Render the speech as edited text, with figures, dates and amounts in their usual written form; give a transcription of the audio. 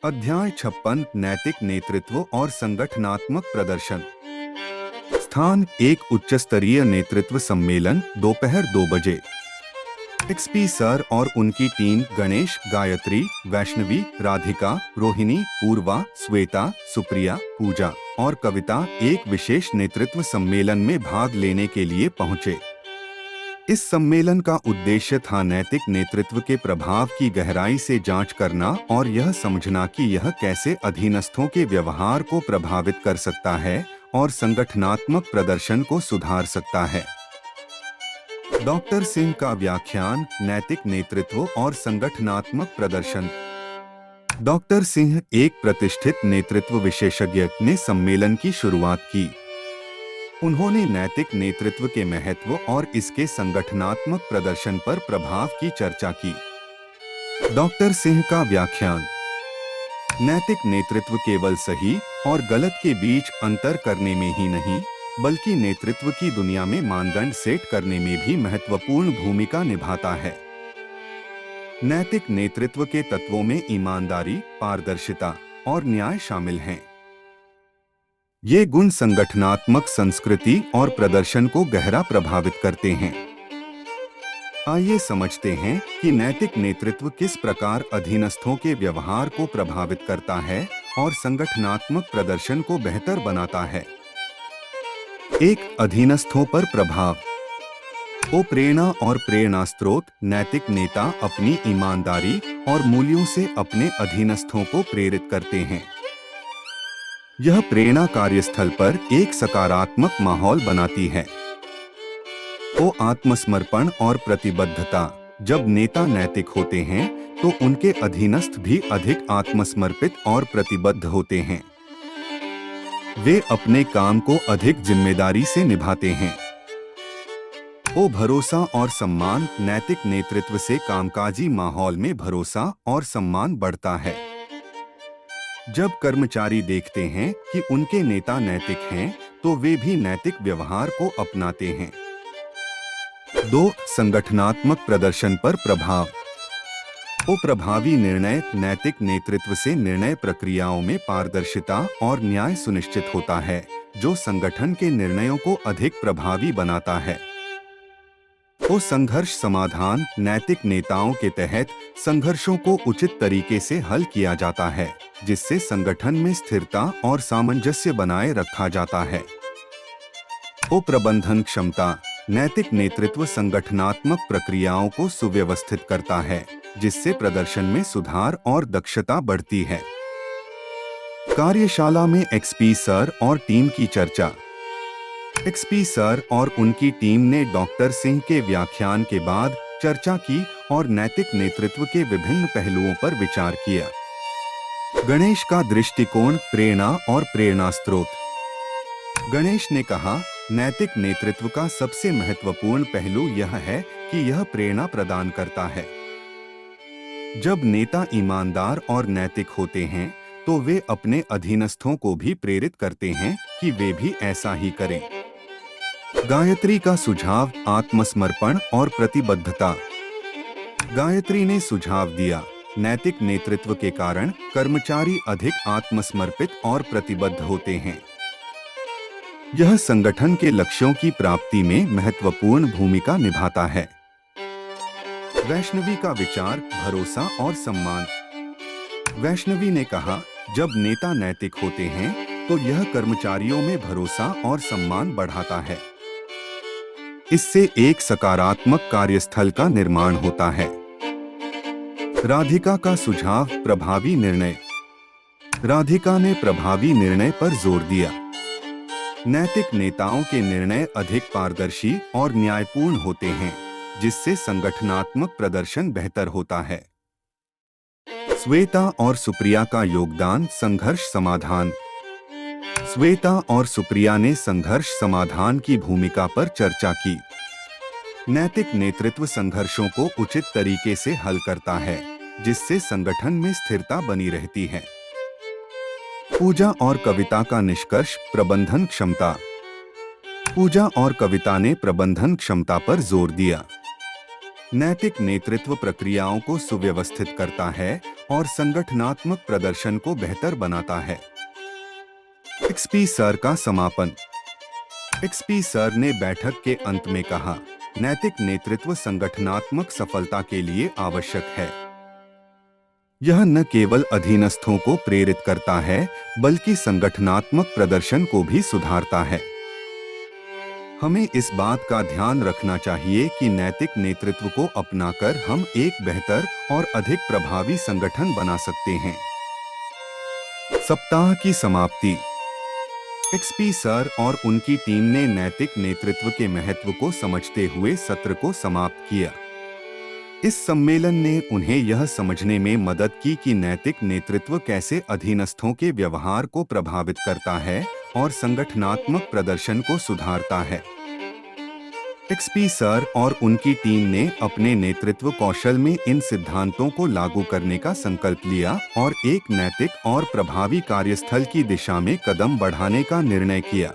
अध्याय 56 नैतिक नेतृत्व और संगठनात्मक प्रदर्शन। स्थान एक उच्च स्तरीय नेतृत्व सम्मेलन दोपहर 2 बजे। एक्सपी सर और उनकी टीम गणेश, गायत्री, वैष्णवी, राधिका, रोहिणी, पूर्वा, श्वेता, सुप्रिया, पूजा और कविता एक विशेष नेतृत्व सम्मेलन में भाग लेने के लिए पहुंचे। इस सम्मेलन का उद्देश्य था नैतिक नेतृत्व के प्रभाव की गहराई से जांच करना और यह समझना कि यह कैसे अधीनस्थों के व्यवहार को प्रभावित कर सकता है और संगठनात्मक प्रदर्शन को सुधार सकता है। डॉक्टर सिंह का व्याख्यान, नैतिक नेतृत्व और संगठनात्मक प्रदर्शन। डॉक्टर सिंह, एक प्रतिष्ठित नेतृत्व विशेषज्ञ, ने सम्मेलन की शुरुआत की। उन्होंने नैतिक नेतृत्व के महत्व और इसके संगठनात्मक प्रदर्शन पर प्रभाव की चर्चा की। डॉक्टर सिंह का व्याख्यान। नैतिक नेतृत्व केवल सही और गलत के बीच अंतर करने में ही नहीं, बल्कि नेतृत्व की दुनिया में मानदंड सेट करने में भी महत्वपूर्ण भूमिका निभाता है। नैतिक नेतृत्व के तत्वों में ईमानदारी, पारदर्शिता और न्याय शामिल हैं। ये गुण संगठनात्मक संस्कृति और प्रदर्शन को गहरा प्रभावित करते हैं। आइए समझते हैं कि नैतिक नेतृत्व किस प्रकार अधीनस्थों के व्यवहार को प्रभावित करता है और संगठनात्मक प्रदर्शन को बेहतर बनाता है। एक, अधीनस्थों पर प्रभाव। प्रेरणा और प्रेरणा स्रोत। नैतिक नेता अपनी ईमानदारी और मूल्यों से अपने अधीनस्थों को प्रेरित करते हैं। यह प्रेरणा कार्यस्थल पर एक सकारात्मक माहौल बनाती है। आत्मसमर्पण और प्रतिबद्धता। जब नेता नैतिक होते हैं तो उनके अधीनस्थ भी अधिक आत्मसमर्पित और प्रतिबद्ध होते हैं। वे अपने काम को अधिक जिम्मेदारी से निभाते हैं। भरोसा और सम्मान। नैतिक नेतृत्व से कामकाजी माहौल में भरोसा और सम्मान बढ़ता है। जब कर्मचारी देखते हैं कि उनके नेता नैतिक हैं, तो वे भी नैतिक व्यवहार को अपनाते हैं। 2, संगठनात्मक प्रदर्शन पर प्रभाव। प्रभावी निर्णय। नैतिक नेतृत्व से निर्णय प्रक्रियाओं में पारदर्शिता और न्याय सुनिश्चित होता है, जो संगठन के निर्णयों को अधिक प्रभावी बनाता है। संघर्ष समाधान। नैतिक नेताओं के तहत संघर्षों को उचित तरीके से हल किया जाता है, जिससे संगठन में स्थिरता और सामंजस्य बनाए रखा जाता है। प्रबंधन क्षमता। नैतिक नेतृत्व संगठनात्मक प्रक्रियाओं को सुव्यवस्थित करता है, जिससे प्रदर्शन में सुधार और दक्षता बढ़ती है। कार्यशाला में एक्सपी सर और टीम की चर्चा। एक्सपी सर और उनकी टीम ने डॉक्टर सिंह के व्याख्यान के बाद चर्चा की और नैतिक नेतृत्व के विभिन्न पहलुओं पर विचार किया। गणेश का दृष्टिकोण, प्रेरणा और प्रेरणा स्रोत। गणेश ने कहा, नैतिक नेतृत्व का सबसे महत्वपूर्ण पहलू यह है कि यह प्रेरणा प्रदान करता है। जब नेता ईमानदार और नैतिक होते हैं, तो वे अपने अधीनस्थों को भी प्रेरित करते हैं कि वे भी ऐसा ही करें। गायत्री का सुझाव, आत्मसमर्पण और प्रतिबद्धता। गायत्री ने सुझाव दिया, नैतिक नेतृत्व के कारण कर्मचारी अधिक आत्मसमर्पित और प्रतिबद्ध होते हैं। यह संगठन के लक्ष्यों की प्राप्ति में महत्वपूर्ण भूमिका निभाता है। वैष्णवी का विचार, भरोसा और सम्मान। वैष्णवी ने कहा, जब नेता नैतिक होते हैं तो यह कर्मचारियों में भरोसा और सम्मान बढ़ाता है। इससे एक सकारात्मक कार्यस्थल का निर्माण होता है। राधिका का सुझाव, प्रभावी निर्णय। राधिका ने प्रभावी निर्णय पर जोर दिया। नैतिक नेताओं के निर्णय अधिक पारदर्शी और न्यायपूर्ण होते हैं, जिससे संगठनात्मक प्रदर्शन बेहतर होता है। श्वेता और सुप्रिया का योगदान, संघर्ष समाधान। श्वेता और सुप्रिया ने संघर्ष समाधान की भूमिका पर चर्चा की। नैतिक नेतृत्व संघर्षों को उचित तरीके से हल करता है, जिससे संगठन में स्थिरता बनी रहती है। पूजा और कविता का निष्कर्ष, प्रबंधन क्षमता। पूजा और कविता ने प्रबंधन क्षमता पर जोर दिया। नैतिक नेतृत्व प्रक्रियाओं को सुव्यवस्थित करता है और संगठनात्मक प्रदर्शन को बेहतर बनाता है। एक्सपी सर का समापन। एक्सपी सर ने बैठक के अंत में कहा, नैतिक नेतृत्व संगठनात्मक सफलता के लिए आवश्यक है। यह न केवल अधीनस्थों को प्रेरित करता है, बल्कि संगठनात्मक प्रदर्शन को भी सुधारता है। हमें इस बात का ध्यान रखना चाहिए कि नैतिक नेतृत्व को अपनाकर हम एक बेहतर और अधिक प्रभावी संगठन बना सकते हैं। सप्ताह की समाप्ति। एक्सपी सर और उनकी टीम ने नैतिक नेतृत्व के महत्व को समझते हुए सत्र को समाप्त किया। इस सम्मेलन ने उन्हें यह समझने में मदद की कि नैतिक नेतृत्व कैसे अधीनस्थों के व्यवहार को प्रभावित करता है और संगठनात्मक प्रदर्शन को सुधारता है। एक्सपी सर और उनकी टीम ने अपने नेतृत्व कौशल में इन सिद्धांतों को लागू करने का संकल्प लिया और एक नैतिक और प्रभावी कार्यस्थल की दिशा में कदम बढ़ाने का निर्णय किया।